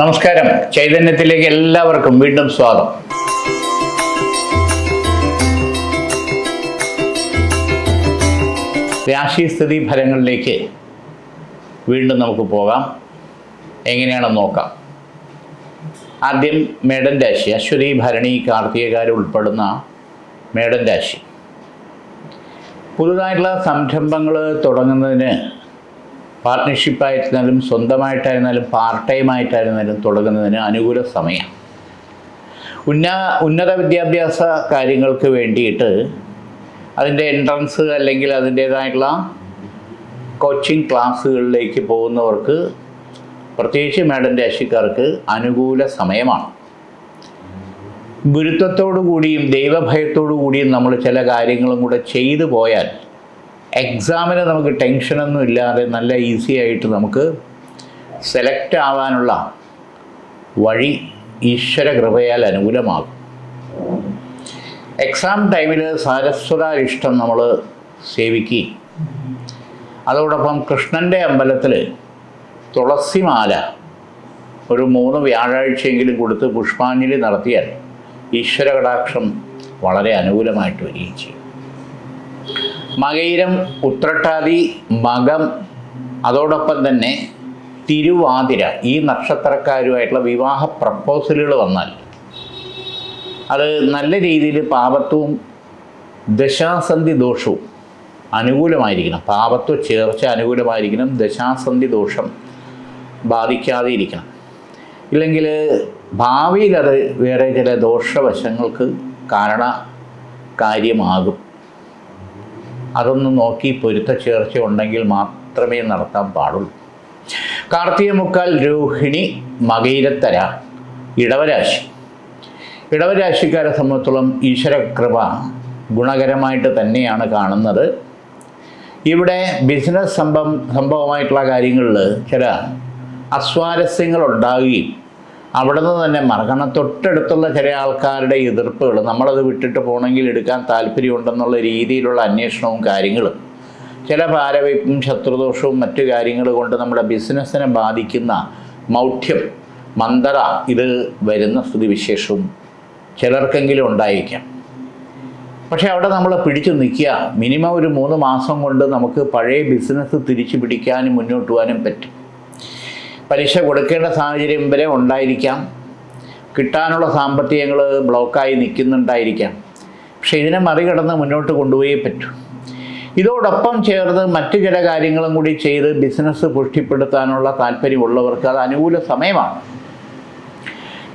നമസ്കാരം. ചൈതന്യത്തിലേക്ക് എല്ലാവർക്കും വീണ്ടും സ്വാഗതം. രാശിസ്ഥിതി ഫലങ്ങളിലേക്ക് വീണ്ടും നമുക്ക് പോകാം. എങ്ങനെയാണെന്ന് നോക്കാം. ആദ്യം മേടൻ രാശി. അശ്വതി, ഭരണി, കാർത്തികക്കാർ ഉൾപ്പെടുന്ന മേടൻ രാശി. പുതുതായിട്ടുള്ള സംരംഭങ്ങൾ തുടങ്ങുന്നതിന് പാർട്ട്ണർഷിപ്പായിരുന്നാലും സ്വന്തമായിട്ടായിരുന്നാലും പാർട്ട് ടൈം ആയിട്ടായിരുന്നാലും തുടങ്ങുന്നതിന് അനുകൂല സമയം. ഉന്നത വിദ്യാഭ്യാസ കാര്യങ്ങൾക്ക് വേണ്ടിയിട്ട് അതിൻ്റെ എൻട്രൻസ് അല്ലെങ്കിൽ അതിൻ്റേതായിട്ടുള്ള കോച്ചിങ് ക്ലാസ്സുകളിലേക്ക് പോകുന്നവർക്ക്, പ്രത്യേകിച്ച് മേടൻ രാശിക്കാർക്ക് അനുകൂല സമയമാണ്. ഗുരുത്വത്തോടു കൂടിയും ദൈവഭയത്തോടു കൂടിയും നമ്മൾ ചില കാര്യങ്ങളും കൂടെ ചെയ്തു പോയാൽ എക്സാമിന് നമുക്ക് ടെൻഷനൊന്നും ഇല്ലാതെ നല്ല ഈസി ആയിട്ട് നമുക്ക് സെലക്ട് ആവാനുള്ള വഴി ഈശ്വര കൃപയാൽ അനുകൂലമാകും. എക്സാം ടൈമിൽ സാരസ്വതാരിഷ്ടം നമ്മൾ സേവിക്കുകയും അതോടൊപ്പം കൃഷ്ണൻ്റെ അമ്പലത്തിൽ തുളസിമാല ഒരു 3 വ്യാഴാഴ്ചയെങ്കിലും കൊടുത്ത് പുഷ്പാഞ്ജലി നടത്തിയാൽ ഈശ്വര കടാക്ഷം വളരെ അനുകൂലമായിട്ട് വരികയും ചെയ്യും. മകയിരം, ഉത്രട്ടാതി, മകം, അതോടൊപ്പം തന്നെ തിരുവാതിര ഈ നക്ഷത്രക്കാരുമായിട്ടുള്ള വിവാഹ പ്രപ്പോസലുകൾ വന്നാൽ അത് നല്ല രീതിയിൽ പാപത്വവും ദശാസന്ധി ദോഷവും അനുകൂലമായിരിക്കണം. പാപത്വ ചേർച്ച അനുകൂലമായിരിക്കണം. ദശാസന്ധി ദോഷം ബാധിക്കാതെ ഇരിക്കണം. ഇല്ലെങ്കിൽ ഭാവിയിൽ അത് വേറെ ചില ദോഷവശങ്ങൾക്ക് കാര്യമാകും. അതൊന്ന് നോക്കി പൊരുത്ത ചേർച്ച ഉണ്ടെങ്കിൽ മാത്രമേ നടത്താൻ പാടുള്ളൂ. കാർത്തിക മുക്കാൽ, രോഹിണി, മകയിരത്തര, ഇടവരാശി. ഇടവരാശിക്കാരെ സംബന്ധിച്ചോളം ഈശ്വരകൃപ ഗുണകരമായിട്ട് തന്നെയാണ് കാണുന്നത്. ഇവിടെ ബിസിനസ് സംഭവമായിട്ടുള്ള കാര്യങ്ങളിൽ ചില അസ്വാരസ്യങ്ങൾ ഉണ്ടാവുകയും അവിടെ നിന്ന് തന്നെ മറക്കണം. തൊട്ടടുത്തുള്ള ചില ആൾക്കാരുടെ എതിർപ്പുകൾ, നമ്മളത് വിട്ടിട്ട് പോകണമെങ്കിൽ എടുക്കാൻ താല്പര്യമുണ്ടെന്നുള്ള രീതിയിലുള്ള അന്വേഷണവും കാര്യങ്ങളും, ചില പാരവയ്പും ശത്രുദോഷവും മറ്റു കാര്യങ്ങൾ കൊണ്ട് നമ്മുടെ ബിസിനസ്സിനെ ബാധിക്കുന്ന മൗഢ്യം, മന്ദത ഇത് വരുന്ന സ്ഥിതിവിശേഷവും ചിലർക്കെങ്കിലും ഉണ്ടായിരിക്കാം. പക്ഷേ അവിടെ നമ്മൾ പിടിച്ചു നിൽക്കുക. മിനിമം ഒരു 3 മാസം കൊണ്ട് നമുക്ക് പഴയ ബിസിനസ് തിരിച്ചു പിടിക്കാനും മുന്നോട്ട് പോകാനും പറ്റും. പലിശ കൊടുക്കേണ്ട സാഹചര്യം വരെ ഉണ്ടായിരിക്കാം. കിട്ടാനുള്ള സാമ്പത്തികങ്ങൾ ബ്ലോക്കായി നിൽക്കുന്നുണ്ടായിരിക്കാം. പക്ഷേ ഇതിനെ മറികടന്ന് മുന്നോട്ട് കൊണ്ടുപോയേ പറ്റൂ. ഇതോടൊപ്പം ചേർന്ന് മറ്റു ചില കാര്യങ്ങളും കൂടി ചെയ്ത് ബിസിനസ് പുഷ്ടിപ്പെടുത്താനുള്ള താല്പര്യമുള്ളവർക്ക് അത് അനുകൂല സമയമാണ്.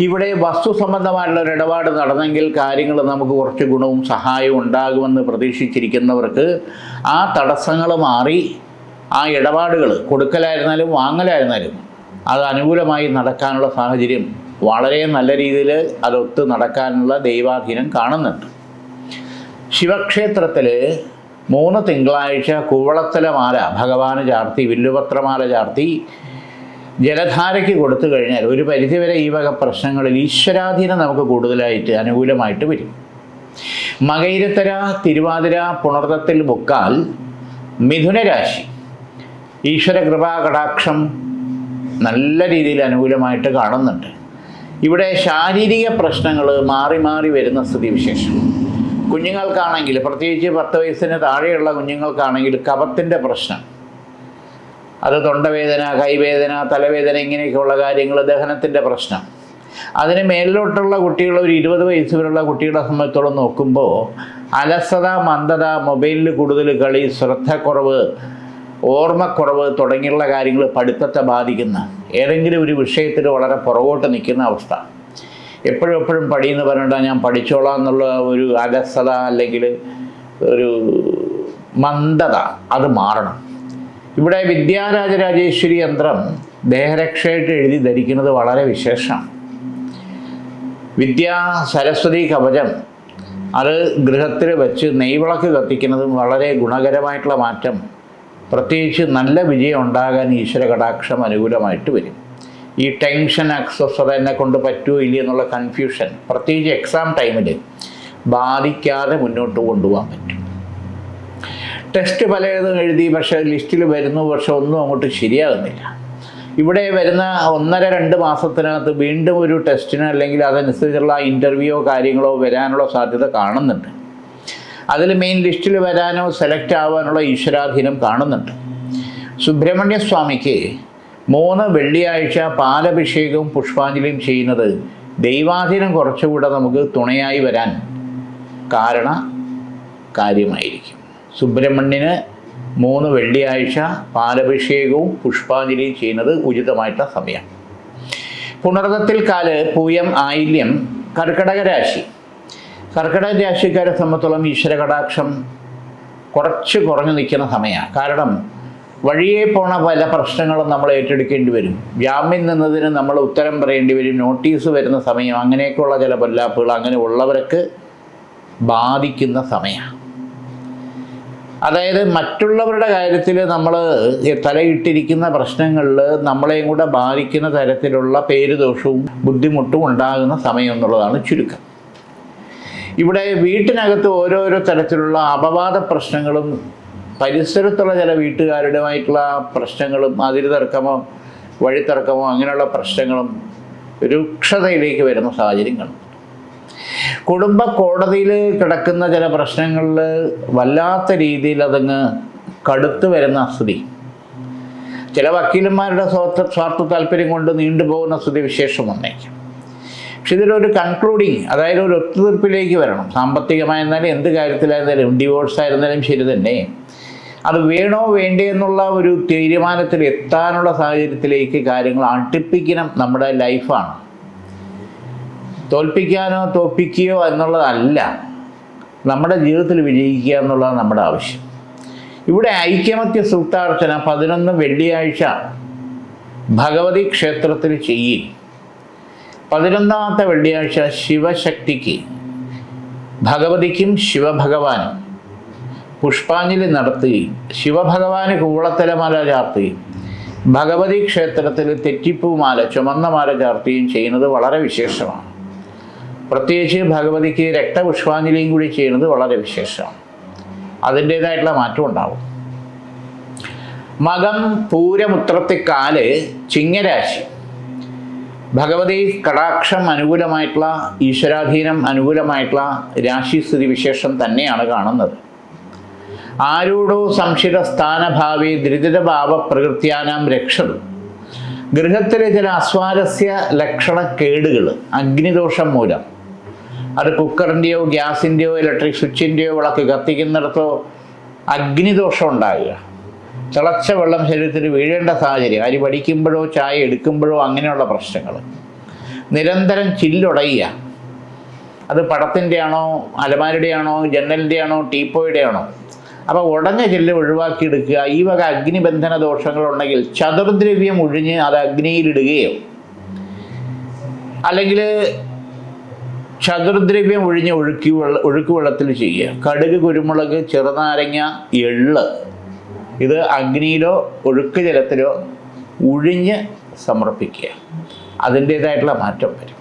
ഇവിടെ വസ്തു സംബന്ധമായിട്ടുള്ള ഒരു ഇടപാട് നടന്നെങ്കിൽ കാര്യങ്ങൾ നമുക്ക് കുറച്ച് ഗുണവും സഹായവും ഉണ്ടാകുമെന്ന് പ്രതീക്ഷിച്ചിരിക്കുന്നവർക്ക് ആ തടസ്സങ്ങൾ മാറി ആ ഇടപാടുകൾ കൊടുക്കലായിരുന്നാലും വാങ്ങലായിരുന്നാലും അത് അനുകൂലമായി നടക്കാനുള്ള സാഹചര്യം വളരെ നല്ല രീതിയിൽ അതൊത്ത് നടക്കാനുള്ള ദൈവാധീനം കാണുന്നുണ്ട്. ശിവക്ഷേത്രത്തിൽ 3 തിങ്കളാഴ്ച കൂവളത്തല മാല ഭഗവാന് ചാർത്തി, വില്ലുപത്രമാല ചാർത്തി ജലധാരയ്ക്ക് കൊടുത്തു കഴിഞ്ഞാൽ ഒരു പരിധിവരെ ഈ വക പ്രശ്നങ്ങളിൽ ഈശ്വരാധീനം നമുക്ക് കൂടുതലായിട്ട് അനുകൂലമായിട്ട് വരും. മകയിരത്തര, തിരുവാതിര, പുണർതത്തിൽ മുക്കാൽ, മിഥുനരാശി. ഈശ്വര കൃപാ കടാക്ഷം നല്ല രീതിയിൽ അനുകൂലമായിട്ട് കാണുന്നുണ്ട്. ഇവിടെ ശാരീരിക പ്രശ്നങ്ങൾ മാറി മാറി വരുന്ന സ്ഥിതിവിശേഷം. കുഞ്ഞുങ്ങൾക്കാണെങ്കിൽ, പ്രത്യേകിച്ച് 10 വയസ്സിന് താഴെയുള്ള കുഞ്ഞുങ്ങൾക്കാണെങ്കിൽ കഫത്തിൻ്റെ പ്രശ്നം, അത് തൊണ്ടവേദന, കൈവേദന, തലവേദന, ഇങ്ങനെയൊക്കെയുള്ള കാര്യങ്ങൾ, ദഹനത്തിൻ്റെ പ്രശ്നം. അതിന് മേലിലോട്ടുള്ള കുട്ടികൾ, ഒരു 20 വയസ്സ് വരെയുള്ള കുട്ടികളെ സംബന്ധിച്ചോളം നോക്കുമ്പോൾ അലസത, മന്ദത, മൊബൈലിൽ കൂടുതൽ കളി, ശ്രദ്ധക്കുറവ്, ഓർമ്മക്കുറവ് തുടങ്ങിയുള്ള കാര്യങ്ങൾ പഠിത്തത്തെ ബാധിക്കുന്ന, ഏതെങ്കിലും ഒരു വിഷയത്തിൽ വളരെ പുറകോട്ട് നിൽക്കുന്ന അവസ്ഥ. എപ്പോഴും പഠിയെന്ന് പറഞ്ഞിട്ട് ഞാൻ പഠിച്ചോളാം എന്നുള്ള ഒരു അലസത അല്ലെങ്കിൽ ഒരു മന്ദത അത് മാറണം. ഇവിടെ വിദ്യാരാജരാജേശ്വരി യന്ത്രം ദേഹരക്ഷയായിട്ട് എഴുതി ധരിക്കുന്നത് വളരെ വിശേഷമാണ്. വിദ്യാ സരസ്വതി കവചം അത് ഗൃഹത്തിൽ വെച്ച് നെയ്വിളക്ക് കത്തിക്കുന്നതും വളരെ ഗുണകരമായിട്ടുള്ള മാറ്റം, പ്രത്യേകിച്ച് നല്ല വിജയം ഉണ്ടാകാൻ ഈശ്വര കടാക്ഷം അനുകൂലമായിട്ട് വരും. ഈ ടെൻഷൻ, അസ്വസ്ഥത, എന്നെ കൊണ്ട് പറ്റുമോ ഇല്ല എന്നുള്ള കൺഫ്യൂഷൻ പ്രത്യേകിച്ച് എക്സാം ടൈമിൽ ബാധിക്കാതെ മുന്നോട്ട് കൊണ്ടുപോകാൻ പറ്റും. ടെസ്റ്റ് പലതും എഴുതി, പക്ഷേ ലിസ്റ്റിൽ വരുന്നു, പക്ഷെ ഒന്നും അങ്ങോട്ട് ശരിയാകുന്നില്ല. ഇവിടെ വരുന്ന 1.5-2 മാസത്തിനകത്ത് വീണ്ടും ഒരു ടെസ്റ്റിന് അല്ലെങ്കിൽ അതനുസരിച്ചുള്ള ഇൻ്റർവ്യൂയോ കാര്യങ്ങളോ വരാനുള്ള സാധ്യത കാണുന്നുണ്ട്. അതിൽ മെയിൻ ലിസ്റ്റിൽ വരാനോ സെലക്ട് ആവാനുള്ള ഈശ്വരാധീനം കാണുന്നുണ്ട്. സുബ്രഹ്മണ്യ സ്വാമിക്ക് 3 വെള്ളിയാഴ്ച പാലഭിഷേകവും പുഷ്പാഞ്ജലിയും ചെയ്യുന്നത് ദൈവാധീനം കുറച്ചുകൂടെ നമുക്ക് തുണയായി വരാൻ കാര്യമായിരിക്കും. സുബ്രഹ്മണ്യന് 3 വെള്ളിയാഴ്ച പാലഭിഷേകവും പുഷ്പാഞ്ജലിയും ചെയ്യുന്നത് ഉചിതമായിട്ടുള്ള സമയം. പുണർതത്തിൽ കാല്, പൂയം, ആയില്യം, കർക്കിടക രാശി. കർക്കിടക രാശിക്കാരെ സംബന്ധിച്ചോളം ഈശ്വര കടാക്ഷം കുറച്ച് കുറഞ്ഞു നിൽക്കുന്ന സമയമാണ്. കാരണം വഴിയെ പോണ പല പ്രശ്നങ്ങളും നമ്മൾ ഏറ്റെടുക്കേണ്ടി വരും. ജാമ്യം നിന്നതിന് നമ്മൾ ഉത്തരം പറയേണ്ടി വരും. നോട്ടീസ് വരുന്ന സമയം, അങ്ങനെയൊക്കെയുള്ള ചില പൊല്ലാപ്പുകൾ അങ്ങനെ ഉള്ളവർക്ക് ബാധിക്കുന്ന സമയമാണ്. അതായത് മറ്റുള്ളവരുടെ കാര്യത്തിൽ നമ്മൾ തലയിട്ടിരിക്കുന്ന പ്രശ്നങ്ങളിൽ നമ്മളെയും കൂടെ ബാധിക്കുന്ന തരത്തിലുള്ള പേരുദോഷവും ബുദ്ധിമുട്ടും ഉണ്ടാകുന്ന സമയം എന്നുള്ളതാണ് ചുരുക്കം. ഇവിടെ വീട്ടിനകത്ത് ഓരോരോ തരത്തിലുള്ള അപവാദ പ്രശ്നങ്ങളും പരിസരത്തുള്ള ചില വീട്ടുകാരുടെയുമായിട്ടുള്ള പ്രശ്നങ്ങളും അതിരുതർക്കമോ വഴിത്തർക്കമോ അങ്ങനെയുള്ള പ്രശ്നങ്ങളും രൂക്ഷതയിലേക്ക് വരുന്ന സാഹചര്യങ്ങൾ. കുടുംബ കോടതിയിൽ കിടക്കുന്ന ചില പ്രശ്നങ്ങളിൽ വല്ലാത്ത രീതിയിൽ അതങ്ങ് കടുത്തു വരുന്ന സ്ഥിതി. ചില വക്കീലന്മാരുടെ സ്വാർത്ഥ താല്പര്യം കൊണ്ട് നീണ്ടുപോകുന്ന സ്ഥിതി വിശേഷം വന്നേക്കും. പക്ഷെ ഇതിലൊരു കൺക്ലൂഡിങ്, അതായത് ഒരു ഒത്തുതീർപ്പിലേക്ക് വരണം. സാമ്പത്തികമായിരുന്നാലും എന്ത് കാര്യത്തിലായിരുന്നാലും ഡിവോഴ്സ് ആയിരുന്നാലും ശരി തന്നെ, അത് വേണോ വേണ്ടേ എന്നുള്ള ഒരു തീരുമാനത്തിൽ എത്താനുള്ള സാഹചര്യത്തിലേക്ക് കാര്യങ്ങൾ അടുപ്പിക്കണം. നമ്മുടെ ലൈഫാണ്. തോൽപ്പിക്കാനോ തോൽപ്പിക്കുകയോ എന്നുള്ളതല്ല, നമ്മുടെ ജീവിതത്തിൽ വിജയിക്കുക എന്നുള്ളതാണ് നമ്മുടെ ആവശ്യം. ഇവിടെ ഐക്യമത്യ സൂക്താർച്ചന 11 വെള്ളിയാഴ്ച ഭഗവതി ക്ഷേത്രത്തിൽ ചെയ്യും. 11ാമത്തെ വെള്ളിയാഴ്ച ശിവശക്തിക്ക്, ഭഗവതിക്കും ശിവഭഗവാനും പുഷ്പാഞ്ജലി നടത്തുകയും ശിവഭഗവാന് കൂവളത്തലമാല ചാർത്തുകയും ഭഗവതി ക്ഷേത്രത്തിൽ തെറ്റിപ്പൂമാല, ചുമന്ന മാല ചാർത്തുകയും ചെയ്യുന്നത് വളരെ വിശേഷമാണ്. പ്രത്യേകിച്ച് ഭഗവതിക്ക് രക്തപുഷ്പാഞ്ജലിയും കൂടി ചെയ്യുന്നത് വളരെ വിശേഷമാണ്. അതിൻ്റേതായിട്ടുള്ള മാറ്റം ഉണ്ടാവും. മകം, പൂരം, ഉത്രത്തിക്കാല്, ചിങ്ങരാശി. ഭഗവതി കടാക്ഷം അനുകൂലമായിട്ടുള്ള, ഈശ്വരാധീനം അനുകൂലമായിട്ടുള്ള രാശിസ്ഥിതി വിശേഷം തന്നെയാണ് കാണുന്നത്. ആരൂഢോ സംശിത സ്ഥാനഭാവി ധൃതിതഭാവ പ്രകൃത്യാനാം രക്ഷതു. ഗൃഹത്തിലെ ചില അസ്വാരസ്യ ലക്ഷണക്കേടുകൾ അഗ്നിദോഷം മൂലം, അത് കുക്കറിൻ്റെയോ ഗ്യാസിൻ്റെയോ ഇലക്ട്രിക് സ്വിച്ചിൻ്റെയോ വിളക്ക് കത്തിക്കുന്നിടത്തോ അഗ്നിദോഷം ഉണ്ടാകുക, തിളച്ച വെള്ളം ശരീരത്തിൽ വീഴേണ്ട സാഹചര്യം, അരി വടിക്കുമ്പോഴോ ചായ എടുക്കുമ്പോഴോ അങ്ങനെയുള്ള പ്രശ്നങ്ങൾ, നിരന്തരം ചില്ലുടയുക, അത് പടത്തിൻ്റെ ആണോ അലമാരയുടെ ആണോ ജനലിൻ്റെ ആണോ ടീപ്പോയുടെ ആണോ, അപ്പോൾ ഉടഞ്ഞ ചില്ല് ഒഴിവാക്കിയെടുക്കുക. ഈ വക അഗ്നിബന്ധന ദോഷങ്ങളുണ്ടെങ്കിൽ ചതുർദ്രവ്യം ഒഴിഞ്ഞ് അത് അഗ്നിയിലിടുകയോ അല്ലെങ്കിൽ ചതുർദ്രവ്യം ഒഴിഞ്ഞ് ഒഴുക്ക് വെള്ളത്തിൽ ചെയ്യുക. കടുക്, കുരുമുളക്, ചെറുനാരങ്ങ, എള്ള് ഇത് അഗ്നിയിലോ ഒഴുക്ക് ജലത്തിലോ ഒഴിഞ്ഞ് സമർപ്പിക്കുക. അതിൻ്റേതായിട്ടുള്ള മാറ്റം വരും.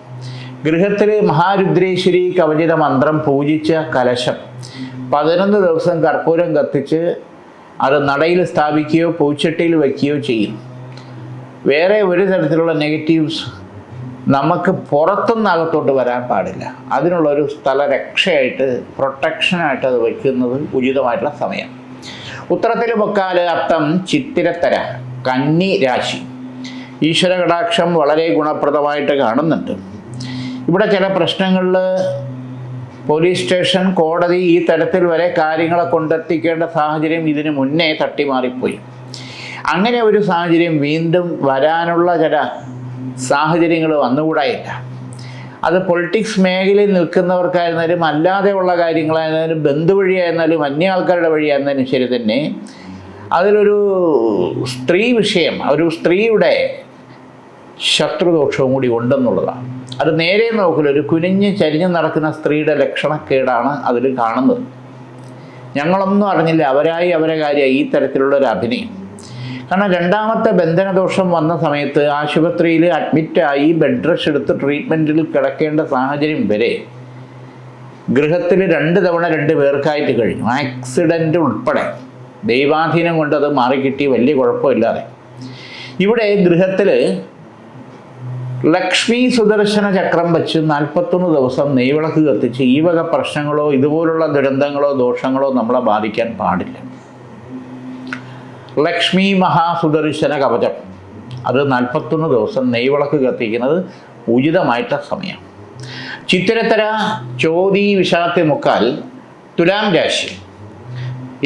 ഗൃഹത്തിൽ മഹാരുദ്രേശ്വരി കവചിത മന്ത്രം പൂജിച്ച കലശം 11 ദിവസം കർപ്പൂരം കത്തിച്ച് അത് നടയിൽ സ്ഥാപിക്കുകയോ പൂച്ചട്ടിയിൽ വയ്ക്കുകയോ ചെയ്യും. വേറെ ഒരു തരത്തിലുള്ള നെഗറ്റീവ്സ് നമുക്ക് പുറത്തുനിന്ന് അകത്തോട്ട് വരാൻ പാടില്ല. അതിനുള്ളൊരു സ്ഥലരക്ഷയായിട്ട്, പ്രൊട്ടക്ഷനായിട്ട് അത് വയ്ക്കുന്നത് ഉചിതമായിട്ടുള്ള സമയം. ഉത്തരത്തിൽ മുക്കാല്, അത്തം, ചിത്തിരത്തര, കന്നി രാശി. ഈശ്വര കടാക്ഷം വളരെ ഗുണപ്രദമായിട്ട് കാണുന്നുണ്ട്. ഇവിടെ ചില പ്രശ്നങ്ങളിൽ പോലീസ് സ്റ്റേഷൻ, കോടതി ഈ തരത്തിൽ വരെ കാര്യങ്ങളെ കൊണ്ടെത്തിക്കേണ്ട സാഹചര്യം ഇതിനു മുന്നേ തട്ടിമാറിപ്പോയി. അങ്ങനെ ഒരു സാഹചര്യം വീണ്ടും വരാനുള്ള ചില സാഹചര്യങ്ങൾ വന്നുകൂടായില്ല. അത് പൊളിറ്റിക്സ് മേഖലയിൽ നിൽക്കുന്നവർക്കായിരുന്നാലും അല്ലാതെയുള്ള കാര്യങ്ങളായിരുന്നാലും ബന്ധുവഴിയായിരുന്നാലും അന്യ ആൾക്കാരുടെ വഴിയായിരുന്നാലും ശരി തന്നെ, അതിലൊരു സ്ത്രീ വിഷയം, ഒരു സ്ത്രീയുടെ ശത്രുദോഷവും കൂടി ഉണ്ടെന്നുള്ളതാണ്. അത് നേരെ നോക്കില്ല, ഒരു കുനിഞ്ഞ് ചരിഞ്ഞ് നടക്കുന്ന സ്ത്രീയുടെ ലക്ഷണക്കേടാണ് അതിൽ കാണുന്നത്. ഞങ്ങളൊന്നും അറിഞ്ഞില്ല, അവരായി അവരെ കാര്യമായി, ഈ തരത്തിലുള്ളൊരു അഭിനയം. കാരണം രണ്ടാമത്തെ ബന്ധനദോഷം വന്ന സമയത്ത് ആശുപത്രിയിൽ അഡ്മിറ്റായി ബെഡ് റെസ്റ്റ് എടുത്ത് ട്രീറ്റ്മെൻറ്റിൽ കിടക്കേണ്ട സാഹചര്യം വരെ ഗൃഹത്തിൽ 2 തവണ 2 പേർക്കായിട്ട് കഴിഞ്ഞു. ആക്സിഡൻറ്റ് ഉൾപ്പെടെ ദൈവാധീനം കൊണ്ട് അത് മാറിക്കിട്ടി, വലിയ കുഴപ്പമില്ലാതെ. ഇവിടെ ഗൃഹത്തിൽ ലക്ഷ്മി സുദർശന ചക്രം വെച്ച് 41 ദിവസം നെയ്വിളക്ക് കത്തിച്ച് ഈ വക പ്രശ്നങ്ങളോ ഇതുപോലുള്ള ദുരന്തങ്ങളോ ദോഷങ്ങളോ നമ്മളെ ബാധിക്കാൻ പാടില്ല. ലക്ഷ്മി മഹാസുദർശന കവചം അത് 41 ദിവസം നെയ്വിളക്ക് കത്തിക്കുന്നത് ഉചിതമായിട്ടുള്ള സമയം. ചിത്തിരത്തര ചോതി വിശാഖത്തെ മുക്കാൽ തുലാം രാശി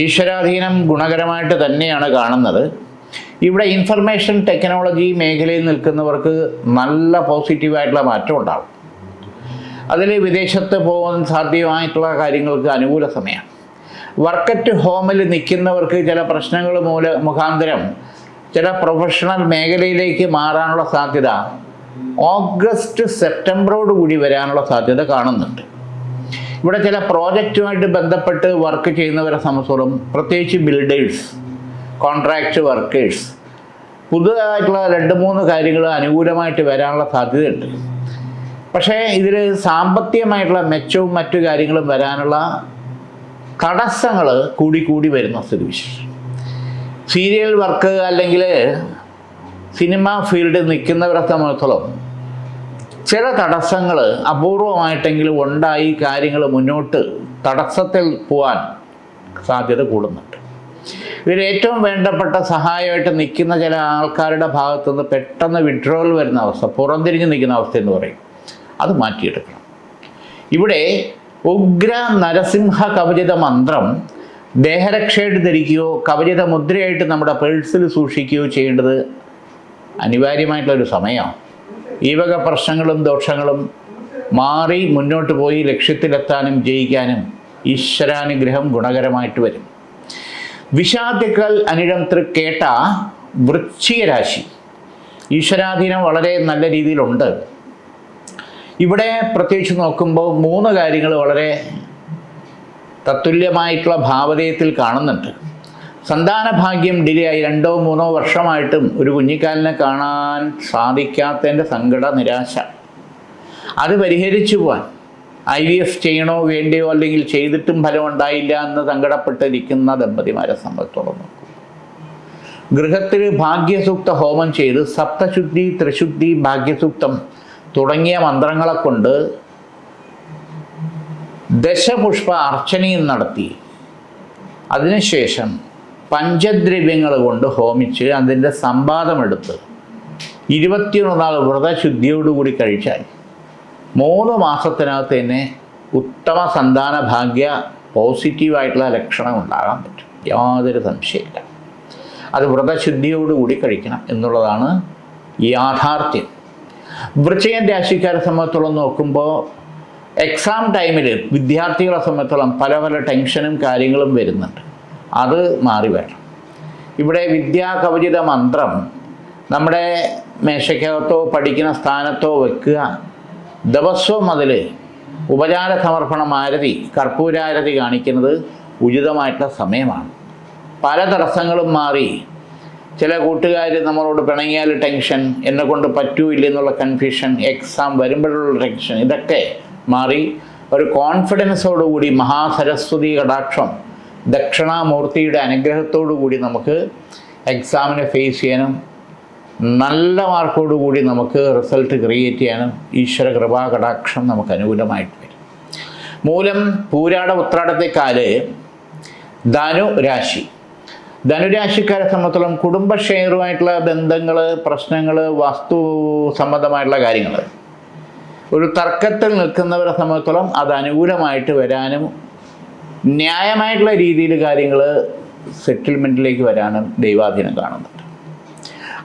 ഈശ്വരാധീനം ഗുണകരമായിട്ട് തന്നെയാണ് കാണുന്നത്. ഇവിടെ ഇൻഫർമേഷൻ ടെക്നോളജി മേഖലയിൽ നിൽക്കുന്നവർക്ക് നല്ല പോസിറ്റീവായിട്ടുള്ള മാറ്റം ഉണ്ടാകും. അതിൽ വിദേശത്ത് പോകാൻ സാധ്യമായിട്ടുള്ള കാര്യങ്ങൾക്ക് അനുകൂല സമയമാണ്. വർക്ക് അറ്റ് ഹോമിൽ നിൽക്കുന്നവർക്ക് ചില പ്രശ്നങ്ങൾ മുഖാന്തരം ചില പ്രൊഫഷണൽ മേഖലയിലേക്ക് മാറാനുള്ള സാധ്യത ഓഗസ്റ്റ് സെപ്റ്റംബറോട് കൂടി വരാനുള്ള സാധ്യത കാണുന്നുണ്ട്. ഇവിടെ ചില പ്രോജക്റ്റുമായിട്ട് ബന്ധപ്പെട്ട് വർക്ക് ചെയ്യുന്നവരെ സംബന്ധിച്ചോളം, പ്രത്യേകിച്ച് ബിൽഡേഴ്സ്, കോൺട്രാക്റ്റ് വർക്കേഴ്സ്, പുതുതായിട്ടുള്ള 2-3 കാര്യങ്ങൾ അനുകൂലമായിട്ട് വരാനുള്ള സാധ്യതയുണ്ട്. പക്ഷേ ഇതിൽ സാമ്പത്തികമായിട്ടുള്ള മെച്ചവും മറ്റു കാര്യങ്ങളും വരാനുള്ള തടസ്സങ്ങൾ കൂടി വരുന്ന സ്ഥിതിവിശേഷം. സീരിയൽ വർക്ക് അല്ലെങ്കിൽ സിനിമ ഫീൽഡിൽ നിൽക്കുന്നവരെ സംബന്ധിച്ചോളം ചില തടസ്സങ്ങൾ അപൂർവമായിട്ടെങ്കിലും ഉണ്ടായി കാര്യങ്ങൾ മുന്നോട്ട് തടസ്സത്തിൽ പോകാൻ സാധ്യത കൂടുന്നുണ്ട്. ഇതിൽ ഏറ്റവും വേണ്ടപ്പെട്ട സഹായമായിട്ട് നിൽക്കുന്ന ചില ആൾക്കാരുടെ ഭാഗത്തുനിന്ന് പെട്ടെന്ന് വിഡ്രോവൽ വരുന്ന അവസ്ഥ, പുറംതിരിഞ്ഞ് നിൽക്കുന്ന അവസ്ഥ എന്ന് പറയും, അത് മാറ്റിയെടുക്കണം. ഇവിടെ ഉഗ്ര നരസിംഹ കവചിത മന്ത്രം ദേഹരക്ഷയായിട്ട് ധരിക്കുകയോ കവചിത മുദ്രയായിട്ട് നമ്മുടെ പേഴ്സിൽ സൂക്ഷിക്കുകയോ ചെയ്യേണ്ടത് അനിവാര്യമായിട്ടുള്ളൊരു സമയമാണ്. ഈ വക പ്രശ്നങ്ങളും ദോഷങ്ങളും മാറി മുന്നോട്ട് പോയി ലക്ഷ്യത്തിലെത്താനും ജയിക്കാനും ഈശ്വരാനുഗ്രഹം ഗുണകരമായിട്ട് വരും. വിഷാദിക്കൽ അനിഴം തൃക്കേട്ട വൃശ്ചിക രാശി ഈശ്വരാധീനം വളരെ നല്ല രീതിയിലുണ്ട്. ഇവിടെ പ്രത്യേകിച്ച് നോക്കുമ്പോൾ 3 കാര്യങ്ങൾ വളരെ തത്തുല്യമായിട്ടുള്ള ഭാവതയത്തിൽ കാണുന്നുണ്ട്. സന്താനഭാഗ്യം ഡിലേ ആയി 2-3 വർഷമായിട്ടും ഒരു കുഞ്ഞിക്കാലിനെ കാണാൻ സാധിക്കാത്തതിൻ്റെ സങ്കട നിരാശ, അത് പരിഹരിച്ചു പോകാൻ IVF ചെയ്യണോ വേണ്ടയോ അല്ലെങ്കിൽ ചെയ്തിട്ടും ഫലം ഉണ്ടായില്ല എന്ന് സങ്കടപ്പെട്ടിരിക്കുന്ന ദമ്പതിമാരെ സംബന്ധിച്ചോളം നോക്കും. ഗൃഹത്തിൽ ഭാഗ്യസൂക്ത ഹോമം ചെയ്ത് സപ്തശുദ്ധി, ത്രിശുദ്ധി, ഭാഗ്യസൂക്തം തുടങ്ങിയ മന്ത്രങ്ങളെ കൊണ്ട് ദശപുഷ്പ അർച്ചനയും നടത്തി അതിനുശേഷം പഞ്ചദ്രവ്യങ്ങൾ കൊണ്ട് ഹോമിച്ച് അതിൻ്റെ സമ്പാദമെടുത്ത് 21 നാൾ വ്രതശുദ്ധിയോടുകൂടി കഴിച്ചാൽ 3 മാസത്തിനകത്ത് തന്നെ ഉത്തമ സന്താന ഭാഗ്യ പോസിറ്റീവായിട്ടുള്ള ലക്ഷണം ഉണ്ടാകാൻ പറ്റും. യാതൊരു സംശയമില്ല. അത് വ്രതശുദ്ധിയോടുകൂടി കഴിക്കണം എന്നുള്ളതാണ് യാഥാർത്ഥ്യം. വൃശ്ചിക രാശിക്കാരെ സംബന്ധിച്ചോളം നോക്കുമ്പോൾ എക്സാം ടൈമിൽ വിദ്യാർത്ഥികളെ സംബന്ധിച്ചോളം പല ടെൻഷനും കാര്യങ്ങളും വരുന്നുണ്ട്. അത് മാറി വരണം. ഇവിടെ വിദ്യാകവചിത മന്ത്രം നമ്മുടെ മേശയ്ക്കകത്തോ പഠിക്കുന്ന സ്ഥാനത്തോ വെക്കുക. ദിവസവും അതിൽ ഉപചാര സമർപ്പണം ആരതി, കർപ്പൂരാരതി കാണിക്കുന്നത് ഉചിതമായിട്ടുള്ള സമയമാണ്. പല തടസ്സങ്ങളും മാറി. ചില കൂട്ടുകാർ നമ്മളോട് പിണങ്ങിയാൽ ടെൻഷൻ, എന്നെ കൊണ്ട് പറ്റൂല്ല എന്നുള്ള കൺഫ്യൂഷൻ, എക്സാം വരുമ്പോഴുള്ള ടെൻഷൻ, ഇതൊക്കെ മാറി ഒരു കോൺഫിഡൻസോടുകൂടി മഹാസരസ്വതി കടാക്ഷം ദക്ഷിണാമൂർത്തിയുടെ അനുഗ്രഹത്തോടു കൂടി നമുക്ക് എക്സാമിനെ ഫേസ് ചെയ്യാനും നല്ല മാർക്കോടുകൂടി നമുക്ക് റിസൾട്ട് ക്രിയേറ്റ് ചെയ്യാനും ഈശ്വര കൃപാ കടാക്ഷം നമുക്ക് അനുകൂലമായിട്ട് വരും. മൂലം പൂരാട ഉത്രാടത്തെക്കാല് ധനുരാശി. ധനുരാശിക്കാരെ സംബന്ധിച്ചിടത്തോളം കുടുംബ ഷെയറുമായിട്ടുള്ള ബന്ധങ്ങൾ, പ്രശ്നങ്ങൾ, വസ്തു സംബന്ധമായിട്ടുള്ള കാര്യങ്ങൾ, ഒരു തർക്കത്തിൽ നിൽക്കുന്നവരെ സംബന്ധിച്ചിടത്തോളം അത് അനുകൂലമായിട്ട് വരാനും ന്യായമായിട്ടുള്ള രീതിയിൽ കാര്യങ്ങൾ സെറ്റിൽമെൻറ്റിലേക്ക് വരാനും ദൈവാധീനം കാണുന്നുണ്ട്.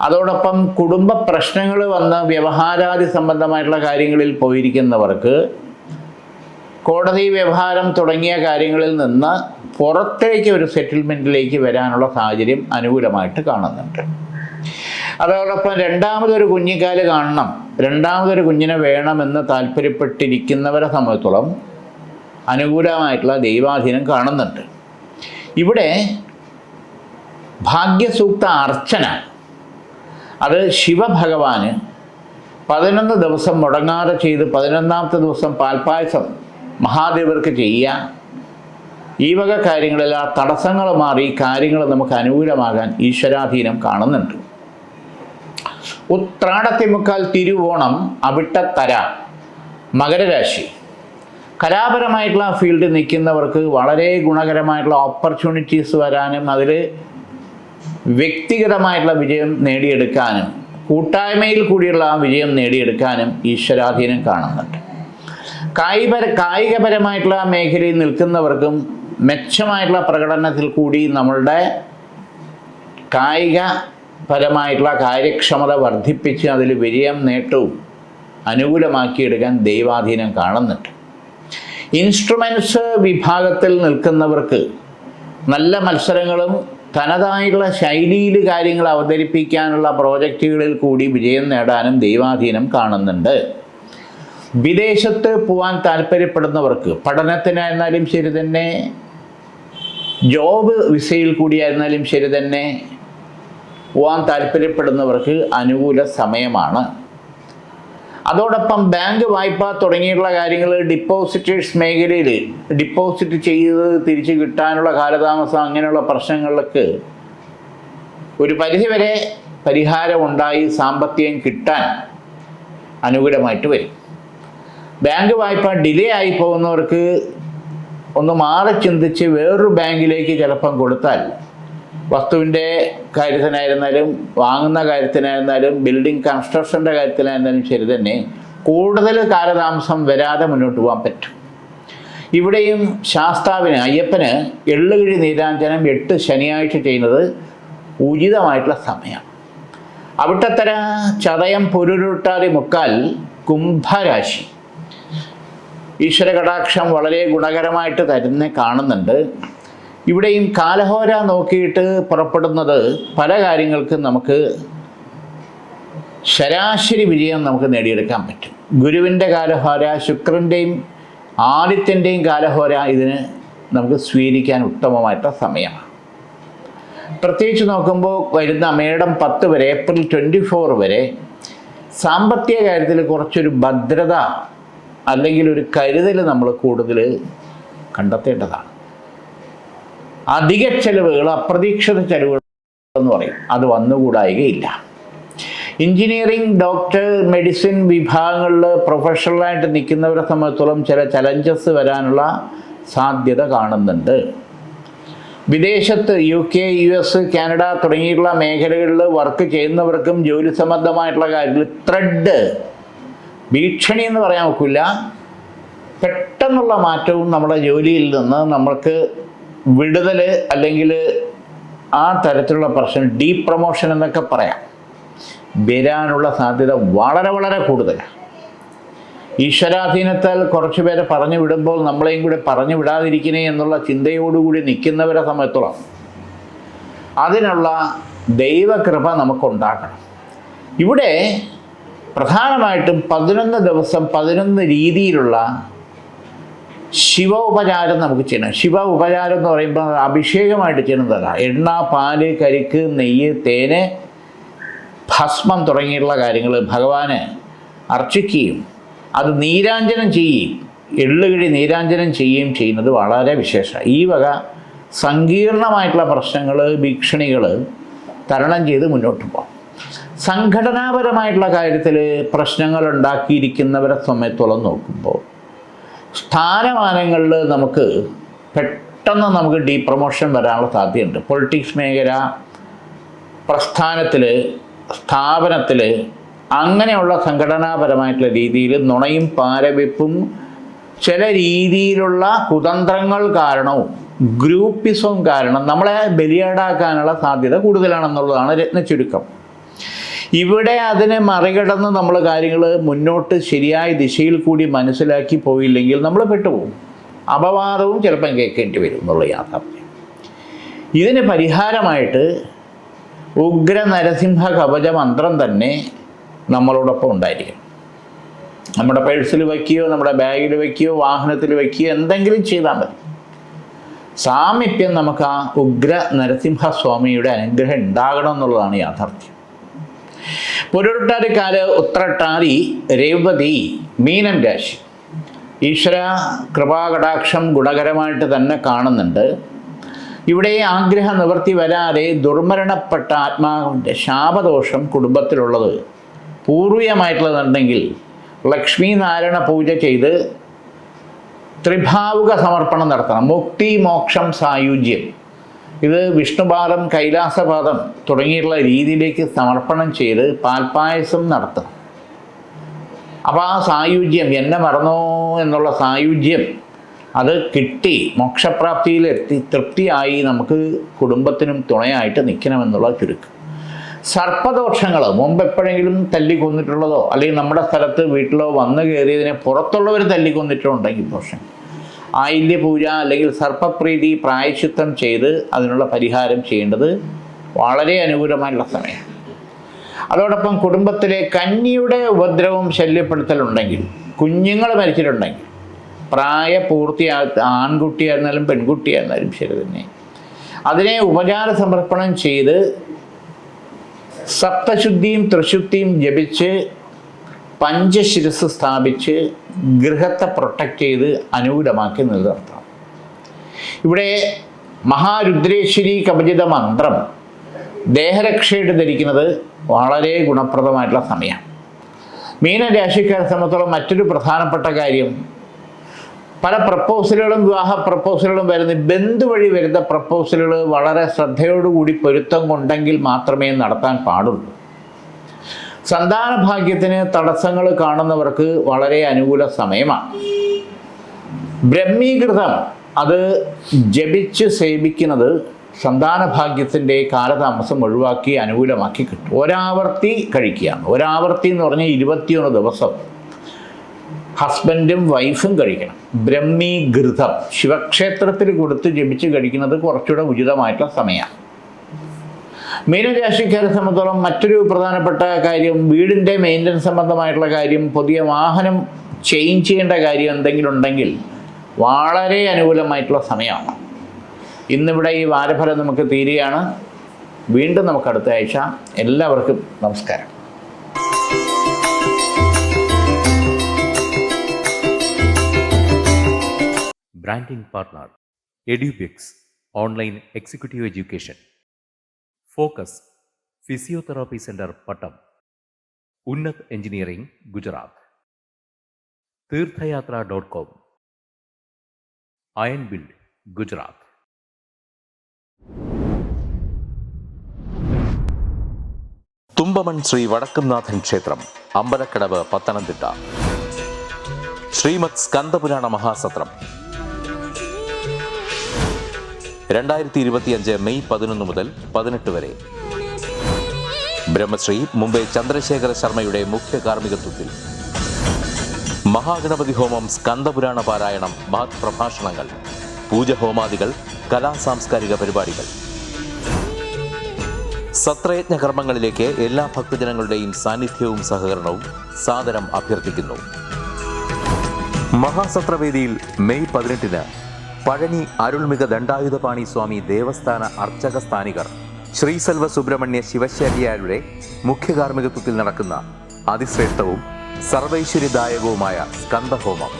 അതോടൊപ്പം കുടുംബ പ്രശ്നങ്ങൾ വന്ന് വ്യവഹാരാദി സംബന്ധമായിട്ടുള്ള കാര്യങ്ങളിൽ പോയിരിക്കുന്നവർക്ക് കോടതി വ്യവഹാരം തുടങ്ങിയ കാര്യങ്ങളിൽ നിന്ന് പുറത്തേക്ക് ഒരു സെറ്റിൽമെൻറ്റിലേക്ക് വരാനുള്ള സാഹചര്യം അനുകൂലമായിട്ട് കാണുന്നുണ്ട്. അതോടൊപ്പം രണ്ടാമതൊരു കുഞ്ഞിക്കാല് കാണണം, രണ്ടാമതൊരു കുഞ്ഞിനെ വേണമെന്ന് താല്പര്യപ്പെട്ടിരിക്കുന്നവരെ സംബന്ധിച്ചോളം അനുകൂലമായിട്ടുള്ള ദൈവാധീനം കാണുന്നുണ്ട്. ഇവിടെ ഭാഗ്യസൂക്ത അർച്ചന, അത് ശിവഭഗവാന് 11 ദിവസം മുടങ്ങാതെ ചെയ്ത് 11ാമത്തെ ദിവസം പാൽപ്പായസം മഹാദേവർക്ക് ചെയ്യുക. ഈ വക കാര്യങ്ങളിൽ ആ തടസ്സങ്ങൾ മാറി കാര്യങ്ങൾ നമുക്ക് അനുകൂലമാകാൻ ഈശ്വരാധീനം കാണുന്നുണ്ട്. ഉത്രാടത്തിമുക്കാൽ തിരുവോണം അവിട്ടത്തര മകരരാശി. കലാപരമായിട്ടുള്ള ഫീൽഡിൽ നിൽക്കുന്നവർക്ക് വളരെ ഗുണകരമായിട്ടുള്ള ഓപ്പർച്യൂണിറ്റീസ് വരാനും അതിൽ വ്യക്തിഗതമായിട്ടുള്ള വിജയം നേടിയെടുക്കാനും കൂട്ടായ്മയിൽ കൂടിയുള്ള വിജയം നേടിയെടുക്കാനും ഈശ്വരാധീനം കാണുന്നുണ്ട്. കായികപരമായിട്ടുള്ള മേഖലയിൽ നിൽക്കുന്നവർക്കും മെച്ചമായിട്ടുള്ള പ്രകടനത്തിൽ കൂടി നമ്മളുടെ കായികപരമായിട്ടുള്ള കാര്യക്ഷമത വർദ്ധിപ്പിച്ച് അതിൽ വിജയം നേട്ടവും അനുകൂലമാക്കിയെടുക്കാൻ ദൈവാധീനം കാണുന്നുണ്ട്. ഇൻസ്ട്രുമെൻറ്റ്സ് വിഭാഗത്തിൽ നിൽക്കുന്നവർക്ക് നല്ല മത്സരങ്ങളും തനതായുള്ള ശൈലിയിൽ കാര്യങ്ങൾ അവതരിപ്പിക്കാനുള്ള പ്രോജക്റ്റുകളിൽ കൂടി വിജയം നേടാനും ദൈവാധീനം കാണുന്നുണ്ട്. വിദേശത്ത് പോകാൻ താല്പര്യപ്പെടുന്നവർക്ക് പഠനത്തിനായിരുന്നാലും ശരി തന്നെ, ജോബ് വിസയിൽ കൂടിയായിരുന്നാലും ശരി തന്നെ പോകാൻ താല്പര്യപ്പെടുന്നവർക്ക് അനുകൂല സമയമാണ്. അതോടൊപ്പം ബാങ്ക് വായ്പ തുടങ്ങിയുള്ള കാര്യങ്ങൾ ഡിപ്പോസിറ്റേഴ്സ് മേഖലയിൽ ഡിപ്പോസിറ്റ് ചെയ്ത് തിരിച്ച് കിട്ടാനുള്ള കാലതാമസം അങ്ങനെയുള്ള പ്രശ്നങ്ങൾക്ക് ഒരു പരിധിവരെ പരിഹാരമുണ്ടായി സാമ്പത്തികം കിട്ടാൻ അനുകൂലമായിട്ട് വരും. ബാങ്ക് വായ്പ ഡിലേ ആയി പോകുന്നവർക്ക് ഒന്ന് മാറി ചിന്തിച്ച് വേറൊരു ബാങ്കിലേക്ക് ചിലപ്പം കൊടുത്താൽ വസ്തുവിൻ്റെ കാര്യത്തിനായിരുന്നാലും വാങ്ങുന്ന കാര്യത്തിനായിരുന്നാലും ബിൽഡിംഗ് കൺസ്ട്രക്ഷൻ്റെ കാര്യത്തിനായിരുന്നാലും ശരി തന്നെ കൂടുതൽ കാലതാമസം വരാതെ മുന്നോട്ട് പോകാൻ പറ്റും. ഇവിടെയും ശാസ്താവിന് അയ്യപ്പന് എള്ളുകിഴി നീരാഞ്ജനം 8 ശനിയാഴ്ച ചെയ്യുന്നത് ഉചിതമായിട്ടുള്ള സമയമാണ്. അവിട്ടത്തര ചതയം പുരുരുട്ടാതി മുക്കാൽ കുംഭരാശി. ഈശ്വര കടാക്ഷം വളരെ ഗുണകരമായിട്ട് തന്നെ കാണുന്നുണ്ട്. ഇവിടെയും കാലഹോര നോക്കിയിട്ട് പുറപ്പെടുന്നത് പല കാര്യങ്ങൾക്കും നമുക്ക് ശരാശരി വിജയം നമുക്ക് നേടിയെടുക്കാൻ പറ്റും. ഗുരുവിൻ്റെ കാലഹോര, ശുക്രൻ്റെയും ആദിത്യൻ്റെയും കാലഹോര ഇതിന് നമുക്ക് സ്വീകരിക്കാൻ ഉത്തമമായിട്ടുള്ള സമയമാണ്. പ്രത്യേകിച്ച് നോക്കുമ്പോൾ വരുന്ന മേടം 10 വരെ, ഏപ്രിൽ 24 വരെ സാമ്പത്തിക കാര്യത്തിൽ കുറച്ചൊരു ഭദ്രത അല്ലെങ്കിൽ ഒരു കരുതൽ നമ്മൾ കൂടുതൽ കണ്ടെത്തേണ്ടതാണ്. അധിക ചെലവുകൾ, അപ്രതീക്ഷിത ചെലവുകൾ എന്ന് പറയും, അത് വന്നുകൂടായികയില്ല. എഞ്ചിനീയറിംഗ്, ഡോക്ടർ, മെഡിസിൻ വിഭാഗങ്ങളിൽ പ്രൊഫഷണലായിട്ട് നിൽക്കുന്നവരെ സംബന്ധിച്ചോളം ചില ചലഞ്ചസ് വരാനുള്ള സാധ്യത കാണുന്നുണ്ട്. വിദേശത്ത് UK, US, കാനഡ തുടങ്ങിയുള്ള മേഖലകളിൽ വർക്ക് ചെയ്യുന്നവർക്കും ജോലി സംബന്ധമായിട്ടുള്ള കാര്യത്തിൽ ത്രെഡ് ഭീഷണി എന്ന് പറയാൻ ഒക്കില്ല. പെട്ടെന്നുള്ള മാറ്റവും നമ്മുടെ ജോലിയിൽ നിന്ന് നമ്മൾക്ക് വിടുതൽ അല്ലെങ്കിൽ ആ തരത്തിലുള്ള പ്രശ്നം ഡീപ്രമോഷൻ എന്നൊക്കെ പറയാം വരാനുള്ള സാധ്യത വളരെ വളരെ കൂടുതലാണ്. ഈശ്വരാധീനത്താൽ കുറച്ച് പേരെ പറഞ്ഞു വിടുമ്പോൾ നമ്മളെയും കൂടെ പറഞ്ഞു വിടാതിരിക്കണേ എന്നുള്ള ചിന്തയോടുകൂടി നിൽക്കുന്നവരെ സമയത്തോളം അതിനുള്ള ദൈവകൃപ നമുക്കുണ്ടാകണം. ഇവിടെ പ്രധാനമായിട്ടും 11 ദിവസം 11 രീതിയിലുള്ള ശിവ ഉപചാരം നമുക്ക് ചെയ്യണം. ശിവ ഉപചാരം എന്ന് പറയുമ്പോൾ അഭിഷേകമായിട്ട് ചെയ്യുന്നതല്ല. എണ്ണ, പാല്, കരിക്ക്, നെയ്യ്, തേന്, ഭസ്മം തുടങ്ങിയുള്ള കാര്യങ്ങൾ ഭഗവാന് അർച്ചിക്കുകയും അത് നീരാഞ്ജനം ചെയ്യുകയും എള്ളുകിഴി നീരാഞ്ജനം ചെയ്യുകയും ചെയ്യുന്നത് വളരെ വിശേഷമാണ്. ഈ വക സങ്കീർണമായിട്ടുള്ള പ്രശ്നങ്ങൾ, ഭീഷണികൾ തരണം ചെയ്ത് മുന്നോട്ട് പോകാം. സംഘടനാപരമായിട്ടുള്ള കാര്യത്തിൽ പ്രശ്നങ്ങൾ ഉണ്ടാക്കിയിരിക്കുന്നവരെ സമയത്തോളം നോക്കുമ്പോൾ സ്ഥാനമാനങ്ങളിൽ നമുക്ക് പെട്ടെന്ന് നമുക്ക് ഡീപ്രമോഷൻ വരാനുള്ള സാധ്യതയുണ്ട്. പൊളിറ്റിക്സ് മേഖല, പ്രസ്ഥാനത്തിൽ, സ്ഥാപനത്തിൽ അങ്ങനെയുള്ള സംഘടനാപരമായിട്ടുള്ള രീതിയിൽ നുണയും പാരവെപ്പും ചില രീതിയിലുള്ള കുതന്ത്രങ്ങൾ കാരണവും ഗ്രൂപ്പിസവും കാരണം നമ്മളെ ബലിയാടാക്കാനുള്ള സാധ്യത കൂടുതലാണെന്നുള്ളതാണ് രത്നചുരുക്കം. ഇവിടെ അതിനെ മറികടന്ന് നമ്മൾ കാര്യങ്ങൾ മുന്നോട്ട് ശരിയായ ദിശയിൽ കൂടി മനസ്സിലാക്കി പോയില്ലെങ്കിൽ നമ്മൾ പെട്ടുപോകും. അപവാദവും ചിലപ്പം കേൾക്കേണ്ടി വരും എന്നുള്ള യാഥാർത്ഥ്യം. ഇതിന് പരിഹാരമായിട്ട് ഉഗ്ര നരസിംഹ കവച മന്ത്രം തന്നെ നമ്മളോടൊപ്പം ഉണ്ടായിരിക്കും. നമ്മുടെ പേഴ്സിൽ വയ്ക്കുകയോ നമ്മുടെ ബാഗിൽ വയ്ക്കുകയോ വാഹനത്തിൽ വയ്ക്കുകയോ എന്തെങ്കിലും ചെയ്താൽ മതി. സാമീപ്യം നമുക്ക് ആ ഉഗ്ര നരസിംഹസ്വാമിയുടെ അനുഗ്രഹം ഉണ്ടാകണം എന്നുള്ളതാണ് യാഥാർത്ഥ്യം. പുരുരുട്ടാതിക്കാല്, ഉത്രട്ടാതി, രേവതി, മീനം രാശി. ഈശ്വര കൃപാകടാക്ഷം ഗുണകരമായിട്ട് തന്നെ കാണുന്നുണ്ട്. ഇവിടെ ആഗ്രഹ നിവൃത്തി വരാതെ ദുർമരണപ്പെട്ട ആത്മാവിൻ്റെ ശാപദോഷം കുടുംബത്തിലുള്ളത് പൂർവീയമായിട്ടുള്ളതുണ്ടെങ്കിൽ ലക്ഷ്മി നാരായണ പൂജ ചെയ്ത് ത്രിഭാവുക സമർപ്പണം നടത്തണം. മുക്തി മോക്ഷം സായുജ്യം, ഇത് വിഷ്ണുപാദം കൈലാസപാദം തുടങ്ങിയുള്ള രീതിയിലേക്ക് സമർപ്പണം ചെയ്ത് പാൽപ്പായസം നടത്തണം. അപ്പോൾ ആ സായുജ്യം, എന്നെ മറന്നോ എന്നുള്ള സായുജ്യം അത് കിട്ടി മോക്ഷപ്രാപ്തിയിലെത്തി തൃപ്തിയായി നമുക്ക് കുടുംബത്തിനും തുണയായിട്ട് നിൽക്കണമെന്നുള്ള ചുരുക്കം. സർപ്പദോഷങ്ങൾ മുമ്പ് എപ്പോഴെങ്കിലും തല്ലിക്കൊന്നിട്ടുള്ളതോ അല്ലെങ്കിൽ നമ്മുടെ സ്ഥലത്ത് വീട്ടിലോ വന്നു കയറിയതിനെ പുറത്തുള്ളവർ തല്ലിക്കൊന്നിട്ടുണ്ടെങ്കിൽ ദോഷം, ആയില്യ പൂജ അല്ലെങ്കിൽ സർപ്പപ്രീതി പ്രായശ്ചിത്തം ചെയ്ത് അതിനുള്ള പരിഹാരം ചെയ്യേണ്ടത് വളരെ അനുകൂലമായുള്ള സമയമാണ്. അതോടൊപ്പം കുടുംബത്തിലെ കന്നിയുടെ ഉപദ്രവം ശല്യപ്പെടുത്തലുണ്ടെങ്കിൽ, കുഞ്ഞുങ്ങൾ മരിച്ചിട്ടുണ്ടെങ്കിൽ, പ്രായപൂർത്തിയാ ആൺകുട്ടിയായിരുന്നാലും പെൺകുട്ടിയായിരുന്നാലും ശരി തന്നെ, അതിനെ ഉപചാര സമർപ്പണം ചെയ്ത് സപ്തശുദ്ധിയും ത്രിശുദ്ധിയും ജപിച്ച് പഞ്ചശിരസ് സ്ഥാപിച്ച് ഗൃഹത്തെ പ്രൊട്ടക്റ്റ് ചെയ്ത് അനുകൂലമാക്കി നിലനിർത്തണം. ഇവിടെ മഹാരുദ്രേശ്വരി കവചിത മന്ത്രം ദേഹരക്ഷയായിട്ട് ധരിക്കുന്നത് വളരെ ഗുണപ്രദമായിട്ടുള്ള സമയമാണ്. മീനരാശിക്കാരെ സംബന്ധിച്ചോളം മറ്റൊരു പ്രധാനപ്പെട്ട കാര്യം, പല പ്രപ്പോസലുകളും വിവാഹ പ്രപ്പോസലുകളും വരുന്ന ബന്ധു വഴി വരുന്ന പ്രപ്പോസലുകൾ വളരെ ശ്രദ്ധയോടുകൂടി പൊരുത്തം കൊണ്ടെങ്കിൽ മാത്രമേ നടത്താൻ പാടുള്ളൂ. സന്താന ഭാഗ്യത്തിന് തടസ്സങ്ങൾ കാണുന്നവർക്ക് വളരെ അനുകൂല സമയമാണ്. ബ്രഹ്മീകൃതം അത് ജപിച്ച് സേവിക്കുന്നത് സന്താന ഭാഗ്യത്തിൻ്റെ കാലതാമസം ഒഴിവാക്കി അനുകൂലമാക്കി കിട്ടും. ഒരാവർത്തി കഴിക്കുക. ഒരാവർത്തി എന്ന് പറഞ്ഞാൽ 21 ദിവസം ഹസ്ബൻഡും വൈഫും കഴിക്കണം. ബ്രഹ്മീഘൃതം ശിവക്ഷേത്രത്തിൽ കൊടുത്ത് ജപിച്ച് കഴിക്കുന്നത് കുറച്ചുകൂടെ ഉചിതമായിട്ടുള്ള സമയമാണ്. മീനരാശിക്കാരെ സംബന്ധിച്ചോളം മറ്റൊരു പ്രധാനപ്പെട്ട കാര്യം, വീടിൻ്റെ മെയിൻ്റനൻസ് സംബന്ധമായിട്ടുള്ള കാര്യം, പുതിയ വാഹനം ചേഞ്ച് ചെയ്യേണ്ട കാര്യം എന്തെങ്കിലും ഉണ്ടെങ്കിൽ വളരെ അനുകൂലമായിട്ടുള്ള സമയമാണ്. ഇന്നിവിടെ ഈ വാരഫലം നമുക്ക് തീരുകയാണ്. വീണ്ടും നമുക്ക് അടുത്ത ആഴ്ച. എല്ലാവർക്കും നമസ്കാരം. Branding partner Edubix online executive education, focus physiotherapy centre Pattom, Unnat engineering Gujarat, തീർത്ഥയാത്ര.com, അയൺ ബിൽഡ് ഗുജറാത്ത്. തുമ്പമൺ ശ്രീ വടക്കുംനാഥൻ ക്ഷേത്രം, അമ്പലക്കടവ്, പത്തനംതിട്ട. ശ്രീമദ് സ്കന്ദപുരാണ മഹാസത്രം 2025 മെയ് 11 മുതൽ 18 വരെ. ബ്രഹ്മശ്രീ മുംബൈ ചന്ദ്രശേഖര ശർമ്മയുടെ മുഖ്യ കാർമ്മികത്വത്തിൽ മഹാഗണപതി ഹോമം, സ്കന്ദപുരാണ പാരായണം, മഹത് പ്രഭാഷണങ്ങൾ, പൂജഹോമാദികൾ, കലാസാംസ്കാരിക പരിപാടികൾ. സത്രയജ്ഞ കർമ്മങ്ങളിലേക്ക് എല്ലാ ഭക്തജനങ്ങളുടെയും സാന്നിധ്യവും സഹകരണവും സാദരം അഭ്യർത്ഥിക്കുന്നു. മഹാസത്രവേദിയിൽ മെയ് 18 പഴനി അരുൾമിക ദണ്ഡായുധപാണി സ്വാമി ദേവസ്ഥാന അർച്ചക സ്ഥാനികർ ശ്രീസെൽവ സുബ്രഹ്മണ്യ ശിവശാരിയാരുടെ മുഖ്യ കാർമ്മികത്വത്തിൽ നടക്കുന്ന അതിശ്രേഷ്ഠവും സർവൈശ്വര്യദായകവുമായ സ്കന്ദഹോമം.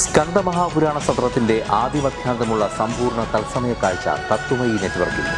സ്കന്ദമഹാപുരാണ സത്രത്തിന്റെ ആദിമധ്യാന്തമുള്ള സമ്പൂർണ്ണ തത്സമയ കാഴ്ച തത്വമയി നെറ്റ്വർക്കിൽ.